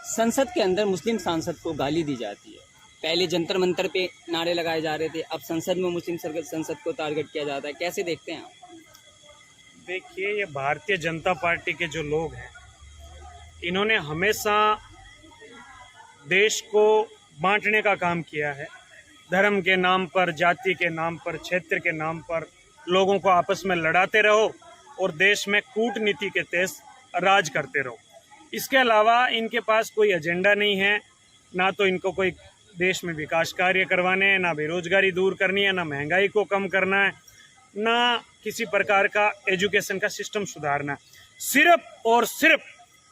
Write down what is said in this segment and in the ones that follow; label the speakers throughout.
Speaker 1: संसद के अंदर मुस्लिम सांसद को गाली दी जाती है। पहले जंतर मंतर पे नारे लगाए जा रहे थे, अब संसद में मुस्लिम संसद को टारगेट किया जाता है। कैसे देखते हैं आप?
Speaker 2: देखिए, ये भारतीय जनता पार्टी के जो लोग हैं, इन्होंने हमेशा देश को बांटने का काम किया है। धर्म के नाम पर, जाति के नाम पर, क्षेत्र के नाम पर लोगों को आपस में लड़ाते रहो और देश में कूटनीति के तहत राज करते रहो। इसके अलावा इनके पास कोई एजेंडा नहीं है। ना तो इनको कोई देश में विकास कार्य करवाने हैं, ना बेरोजगारी दूर करनी है, ना महंगाई को कम करना है, ना किसी प्रकार का एजुकेशन का सिस्टम सुधारना है। सिर्फ और सिर्फ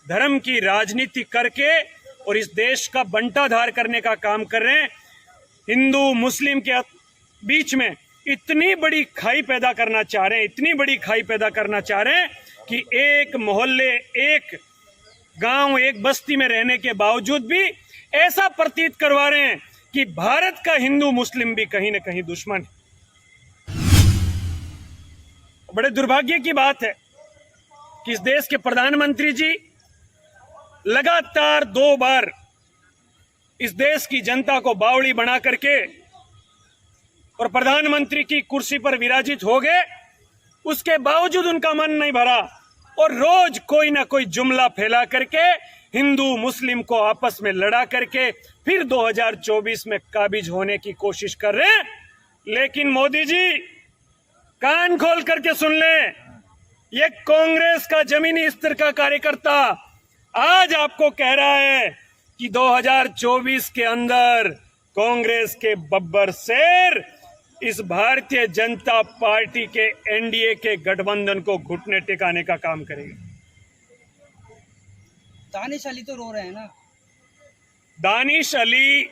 Speaker 2: धर्म की राजनीति करके और इस देश का बंटाधार करने का काम कर रहे हैं। हिंदू मुस्लिम के बीच में इतनी बड़ी खाई पैदा करना चाह रहे हैं, इतनी बड़ी खाई पैदा करना चाह रहे हैं कि एक मोहल्ले, एक गांव, एक बस्ती में रहने के बावजूद भी ऐसा प्रतीत करवा रहे हैं कि भारत का हिंदू मुस्लिम भी कहीं न कहीं दुश्मन है। बड़े दुर्भाग्य की बात है कि इस देश के प्रधानमंत्री जी लगातार 2 बार इस देश की जनता को बावड़ी बना करके और प्रधानमंत्री की कुर्सी पर विराजित हो गए। उसके बावजूद उनका मन नहीं भरा और रोज कोई ना कोई जुमला फैला करके हिंदू मुस्लिम को आपस में लड़ा करके फिर 2024 में काबिज होने की कोशिश कर रहे हैं। लेकिन मोदी जी, कान खोल करके सुन लें, ये कांग्रेस का जमीनी स्तर का कार्यकर्ता आज आपको कह रहा है कि 2024 के अंदर कांग्रेस के बब्बर शेर इस भारतीय जनता पार्टी के एनडीए के गठबंधन को घुटने टिकाने का काम करेगी।
Speaker 3: दानिश अली तो रो रहे हैं ना?
Speaker 2: दानिश अली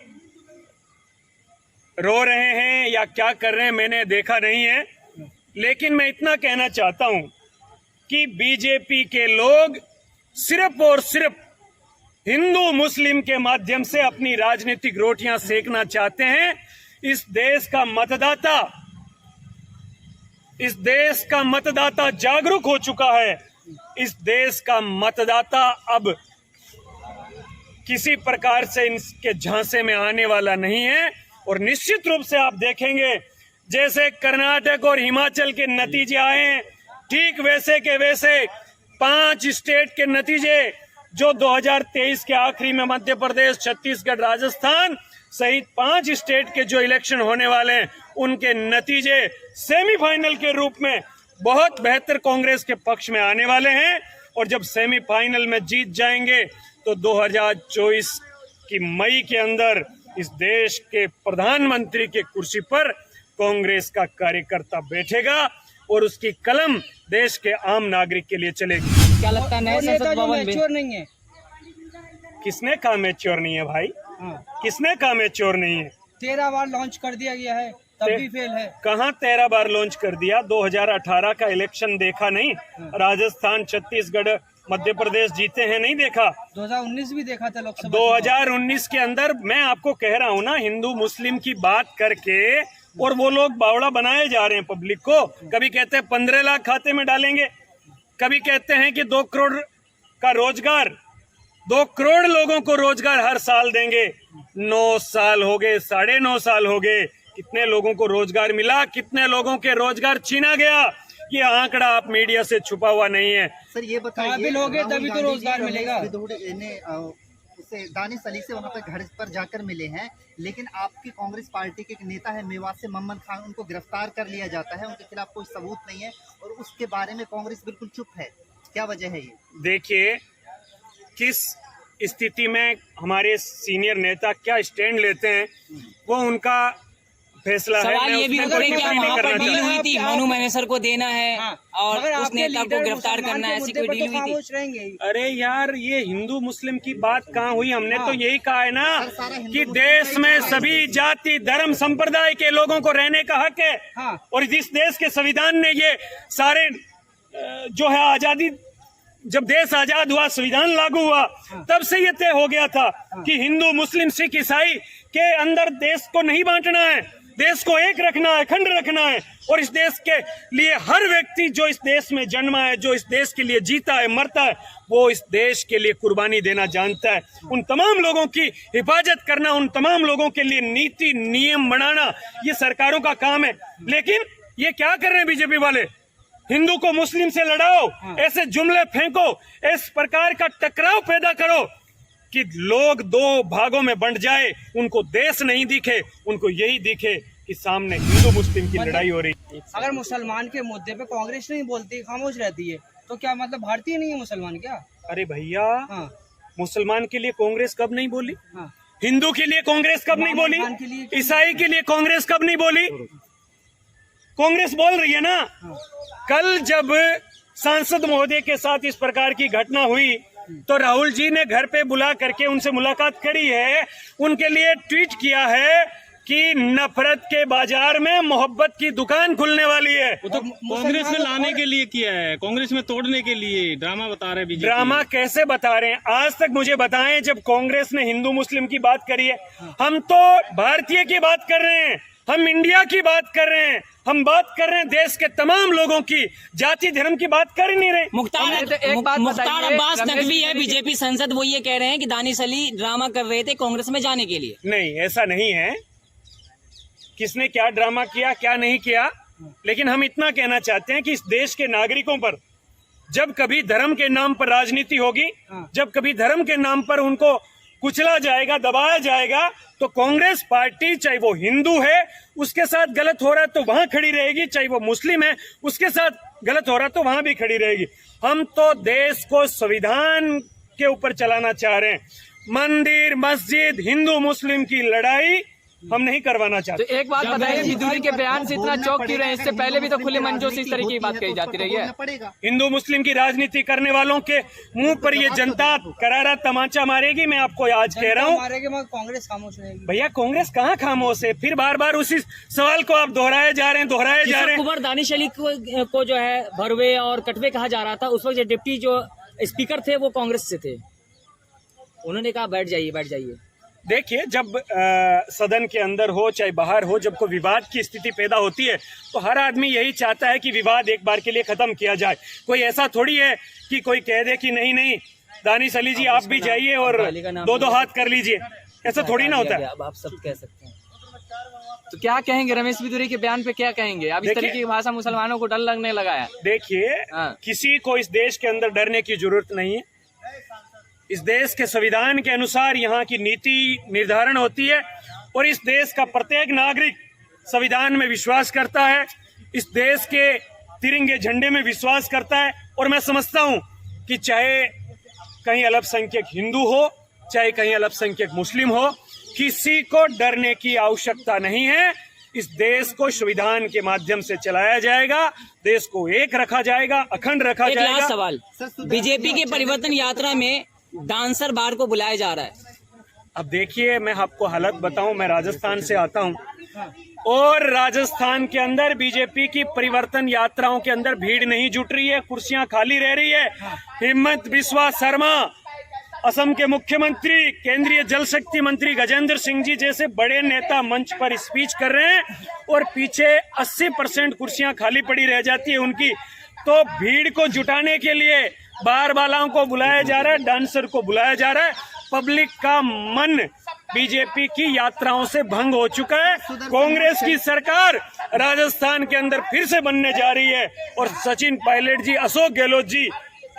Speaker 2: रो रहे हैं या क्या कर रहे हैं मैंने देखा नहीं है, लेकिन मैं इतना कहना चाहता हूं कि बीजेपी के लोग सिर्फ और सिर्फ हिंदू मुस्लिम के माध्यम से अपनी राजनीतिक रोटियां सेकना चाहते हैं। इस देश का मतदाता जागरूक हो चुका है। इस देश का मतदाता अब किसी प्रकार से इनके झांसे में आने वाला नहीं है। और निश्चित रूप से आप देखेंगे, जैसे कर्नाटक और हिमाचल के नतीजे आए, ठीक वैसे के वैसे 5 स्टेट के नतीजे जो 2023 के आखिरी में मध्य प्रदेश, छत्तीसगढ़, राजस्थान सहित 5 स्टेट के जो इलेक्शन होने वाले हैं, उनके नतीजे सेमीफाइनल के रूप में बहुत बेहतर कांग्रेस के पक्ष में आने वाले हैं। और जब सेमीफाइनल में जीत जाएंगे तो 2024 की मई के अंदर इस देश के प्रधानमंत्री के कुर्सी पर कांग्रेस का कार्यकर्ता बैठेगा और उसकी कलम देश के आम नागरिक के लिए चलेगी।
Speaker 1: क्या लगता है नए संसद भवन में
Speaker 3: नहीं है?
Speaker 2: किसने कहा मैच्योर नहीं है भाई? किसने कहा मैच्योर नहीं है?
Speaker 3: 13 बार लॉन्च कर दिया गया है, तब भी फेल है।
Speaker 2: कहाँ 13 बार लॉन्च कर दिया? 2018 का इलेक्शन देखा नहीं? राजस्थान, छत्तीसगढ़, मध्य प्रदेश जीते हैं, नहीं देखा?
Speaker 3: 2019 भी देखा था लोकसभा।
Speaker 2: 2019 के अंदर मैं आपको कह रहा हूँ ना, हिंदू मुस्लिम की बात करके और वो लोग बावड़ा बनाए जा रहे हैं पब्लिक को। कभी कहते हैं 15 लाख खाते में डालेंगे, कभी कहते हैं कि 2 करोड़ का रोजगार, 2 करोड़ लोगों को रोजगार हर साल देंगे। 9 साल हो गए, 9.5 साल हो गए, कितने लोगों को रोजगार मिला, कितने लोगों के रोजगार छीना गया? ये आंकड़ा आप मीडिया से छुपा हुआ नहीं है।
Speaker 3: सर ये बताइए, काबिल हो गए तभी तो रोजगार मिलेगा।
Speaker 4: उसे दानिश अली से वहाँ पर घर पर जाकर मिले हैं, लेकिन आपकी कांग्रेस पार्टी के एक नेता है मेवात से मोहम्मद खान, उनको गिरफ्तार कर लिया जाता है, उनके खिलाफ कोई सबूत नहीं है और उसके बारे में कांग्रेस बिल्कुल चुप है। क्या वजह है ये?
Speaker 2: देखिए, किस स्थिति में हमारे सीनियर नेता क्या स्टैंड लेते हैं वो उनका फैसला है।
Speaker 1: सवाल ये भी उठे कि वहाँ पर डील हुई थी, मनु महेश्वर को देना है और उस नेता को गिरफ्तार करना है, ऐसी कोई डील हुई थी?
Speaker 2: अरे यार, ये हिंदू मुस्लिम की बात कहाँ हुई? हमने तो यही कहा है ना कि देश में सभी जाति, धर्म, संप्रदाय के लोगों को रहने का हक है। और इस देश के संविधान ने ये सारे जो है आजादी, जब देश आजाद हुआ, संविधान लागू हुआ, तब से ये तय हो गया था कि हिंदू, मुस्लिम, सिख, ईसाई के अंदर देश को नहीं बांटना है। देश को एक रखना है, अखंड रखना है, और इस देश के लिए हर व्यक्ति जो इस देश में जन्मा है, जो इस देश के लिए जीता है, मरता है, वो इस देश के लिए कुर्बानी देना जानता है। उन तमाम लोगों की हिफाजत करना, उन तमाम लोगों के लिए नीति नियम बनाना, ये सरकारों का काम है। लेकिन ये क्या कर रहे हैं बीजेपी वाले? हिंदू को मुस्लिम से लड़ाओ, ऐसे जुमले फेंको, इस प्रकार का टकराव पैदा करो कि लोग दो भागों में बंट जाए, उनको देश नहीं दिखे, उनको यही दिखे कि सामने हिंदू मुस्लिम की लड़ाई हो रही।
Speaker 3: अगर मुसलमान के मुद्दे पे कांग्रेस नहीं बोलती, खामोश रहती है, तो क्या मतलब भारतीय नहीं है मुसलमान क्या?
Speaker 2: अरे भैया,
Speaker 3: हाँ।
Speaker 2: मुसलमान के लिए कांग्रेस कब नहीं बोली?
Speaker 3: हाँ।
Speaker 2: हिंदू के लिए कांग्रेस कब नहीं बोली?
Speaker 3: खान के लिए
Speaker 2: ईसाई के लिए कांग्रेस कब नहीं बोली? कांग्रेस बोल रही है ना।
Speaker 3: हाँ।
Speaker 2: कल जब सांसद महोदय के साथ इस प्रकार की घटना हुई तो राहुल जी ने घर पे बुला करके उनसे मुलाकात करी है, उनके लिए ट्वीट किया है कि नफरत के बाजार में मोहब्बत की दुकान खुलने वाली है।
Speaker 5: वो तो कांग्रेस में लाने के लिए किया है, कांग्रेस में तोड़ने के लिए ड्रामा बता रहे हैं बीजेपी।
Speaker 2: ड्रामा कैसे बता रहे हैं? आज तक मुझे बताएं जब कांग्रेस ने हिंदू मुस्लिम की बात करी है। हम तो भारतीय की बात कर रहे हैं, हम इंडिया की बात कर रहे हैं, हम बात कर रहे हैं देश के तमाम लोगों की, जाति धर्म की बात कर ही नहीं रहे।
Speaker 1: मुख्तार अब्बास नकवी है बीजेपी सांसद, वो ये कह रहे हैं कि दानिश अली ड्रामा कर रहे थे कांग्रेस में जाने के लिए।
Speaker 2: नहीं, ऐसा नहीं है। किसने क्या ड्रामा किया, क्या नहीं किया, लेकिन हम इतना कहना चाहते हैं कि इस देश के नागरिकों पर जब कभी धर्म के नाम पर राजनीति होगी, जब कभी धर्म के नाम पर उनको कुचला जाएगा, दबाया जाएगा, तो कांग्रेस पार्टी चाहे वो हिंदू है उसके साथ गलत हो रहा है तो वहां खड़ी रहेगी, चाहे वो मुस्लिम है उसके साथ गलत हो रहा है तो वहां भी खड़ी रहेगी। हम तो देश को संविधान के ऊपर चलाना चाह रहे हैं। मंदिर मस्जिद हिंदू मुस्लिम की लड़ाई हम नहीं करवाना चाहते।
Speaker 6: तो एक बात बताइए, बिदुरी के बयान से इतना चौंक क्यों रहे हैं? इससे पहले भी तो खुले मंचों से इस तरह की बात कही जाती रही है।
Speaker 2: हिंदू मुस्लिम की राजनीति करने वालों के मुंह पर ये जनता करारा तमाचा मारेगी। मैं आपको आज कह रहा हूँ,
Speaker 3: मारेगी मगर कांग्रेस खामोश रहेगी।
Speaker 2: भैया कांग्रेस कहाँ खामोश है? फिर बार बार उसी सवाल को आप दोहराए जा रहे हैं।
Speaker 1: कुंवर दानिश अली को जो है भरवे और कटवे कहा जा रहा था, उस वक्त डिप्टी जो स्पीकर थे वो कांग्रेस से थे, उन्होंने कहा बैठ जाइए।
Speaker 2: देखिए, जब सदन के अंदर हो चाहे बाहर हो, जब कोई विवाद की स्थिति पैदा होती है तो हर आदमी यही चाहता है कि विवाद एक बार के लिए खत्म किया जाए। कोई ऐसा थोड़ी है कि कोई कह दे कि नहीं दानिश अली जी आप भी जाइए और दो हाथ कर लीजिए, ऐसा थोड़ी ना होता है।
Speaker 1: अब आप सब कह सकते हैं।
Speaker 6: तो क्या कहेंगे रमेश बिदुरी के बयान पे, क्या कहेंगे? अब इस तरीके की भाषा मुसलमानों को डर लगने लगा है।
Speaker 2: देखिए, किसी को इस देश के अंदर डरने की जरूरत नहीं है। इस देश के संविधान के अनुसार यहाँ की नीति निर्धारण होती है और इस देश का प्रत्येक नागरिक संविधान में विश्वास करता है, इस देश के तिरंगे झंडे में विश्वास करता है। और मैं समझता हूँ कि चाहे कहीं अल्पसंख्यक हिंदू हो, चाहे कहीं अल्पसंख्यक मुस्लिम हो, किसी को डरने की आवश्यकता नहीं है। इस देश को संविधान के माध्यम से चलाया जाएगा, देश को एक रखा जाएगा, अखंड रखा जाएगा।
Speaker 1: एक लास्ट सवाल, बीजेपी की परिवर्तन यात्रा में डांसर बार को बुलाया जा रहा है।
Speaker 2: अब देखिए, मैं आपको हालत बताऊं, मैं राजस्थान से आता हूं और राजस्थान के अंदर बीजेपी की परिवर्तन यात्राओं के अंदर भीड़ नहीं जुट रही है, कुर्सियां खाली रह रही है। हिमंत बिस्वा शर्मा, असम के मुख्यमंत्री, केंद्रीय जल शक्ति मंत्री गजेंद्र सिंह जी जैसे बड़े नेता मंच पर स्पीच कर रहे हैं और पीछे 80% कुर्सियां खाली पड़ी रह जाती है उनकी। तो भीड़ को जुटाने के लिए बार वालाओं को बुलाया जा रहा है, डांसर को बुलाया जा रहा है। पब्लिक का मन बीजेपी की यात्राओं से भंग हो चुका है। कांग्रेस की सरकार राजस्थान के अंदर फिर से बनने जा रही है और सचिन पायलट जी, अशोक गहलोत जी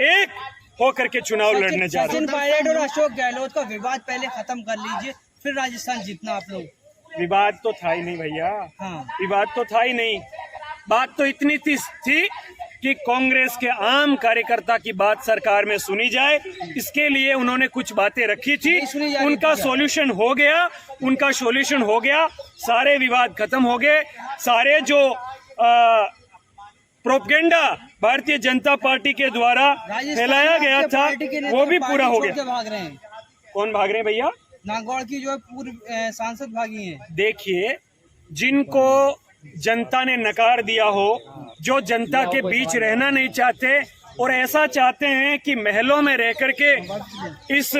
Speaker 2: एक होकर के चुनाव लड़ने जा रहे हैं।
Speaker 3: सचिन पायलट और अशोक गहलोत का विवाद पहले खत्म कर लीजिए, फिर राजस्थान जीतना आप लोग।
Speaker 2: विवाद तो था ही नहीं भैया।
Speaker 3: हाँ।
Speaker 2: विवाद तो था ही नहीं। बात तो इतनी थी कि कांग्रेस के आम कार्यकर्ता की बात सरकार में सुनी जाए, इसके लिए उन्होंने कुछ बातें रखी थी। उनका सॉल्यूशन हो गया, सारे विवाद खत्म हो गए, सारे जो प्रोपेगेंडा भारतीय जनता पार्टी के द्वारा फैलाया गया था वो भी पूरा हो गया।
Speaker 3: भाग रहे हैं?
Speaker 2: कौन भाग रहे हैं भैया?
Speaker 3: नागौर की जो पूर्व सांसद भागी हैं।
Speaker 2: देखिए, जिनको जनता ने नकार दिया हो, जो जनता के बीच रहना नहीं चाहते, और ऐसा चाहते हैं कि महलों में रह करके इस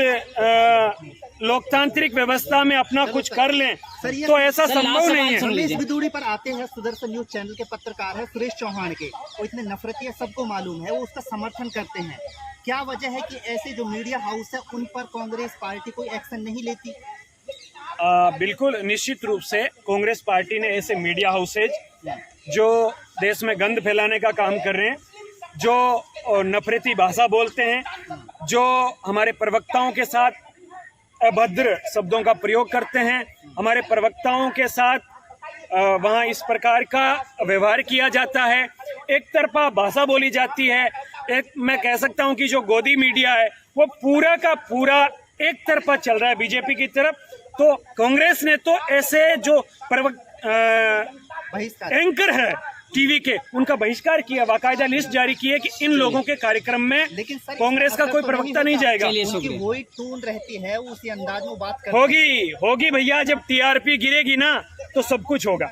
Speaker 2: लोकतांत्रिक व्यवस्था में अपना कुछ कर लें,
Speaker 4: सर,
Speaker 2: तो ऐसा
Speaker 1: सर,
Speaker 2: संभव नहीं है।
Speaker 1: सुन लीजिए।
Speaker 4: रमेश बिदूड़ी पर आते हैं, सुदर्शन न्यूज चैनल के पत्रकार है सुरेश चौहान के, वो इतने नफरती है, सबको मालूम है, वो उसका समर्थन करते हैं। क्या वजह है कि ऐसे जो मीडिया हाउस है उन पर कांग्रेस पार्टी कोई एक्शन नहीं लेती?
Speaker 2: बिल्कुल निश्चित रूप से कांग्रेस पार्टी ने ऐसे मीडिया हाउसेज जो देश में गंद फैलाने का काम कर रहे हैं, जो नफरती भाषा बोलते हैं, जो हमारे प्रवक्ताओं के साथ अभद्र शब्दों का प्रयोग करते हैं, हमारे प्रवक्ताओं के साथ वहाँ इस प्रकार का व्यवहार किया जाता है, एक तरफा भाषा बोली जाती है। एक मैं कह सकता हूँ कि जो गोदी मीडिया है वो पूरा का पूरा एक तरफा चल रहा है बीजेपी की तरफ। तो कांग्रेस ने तो ऐसे जो
Speaker 4: बहिष्कार
Speaker 2: एंकर है टीवी के, उनका बहिष्कार किया, बाकायदा लिस्ट जारी की है कि इन लोगों के कार्यक्रम में
Speaker 4: लेकिन सर,
Speaker 2: कांग्रेस का कोई प्रवक्ता नहीं जाएगा।
Speaker 1: चलिए,
Speaker 4: उनकी
Speaker 1: शुक्रिया।
Speaker 4: वही टून रहती है, उसी अंदाज में बात करते हैं।
Speaker 2: होगी भैया, जब टीआरपी गिरेगी ना तो सब कुछ होगा।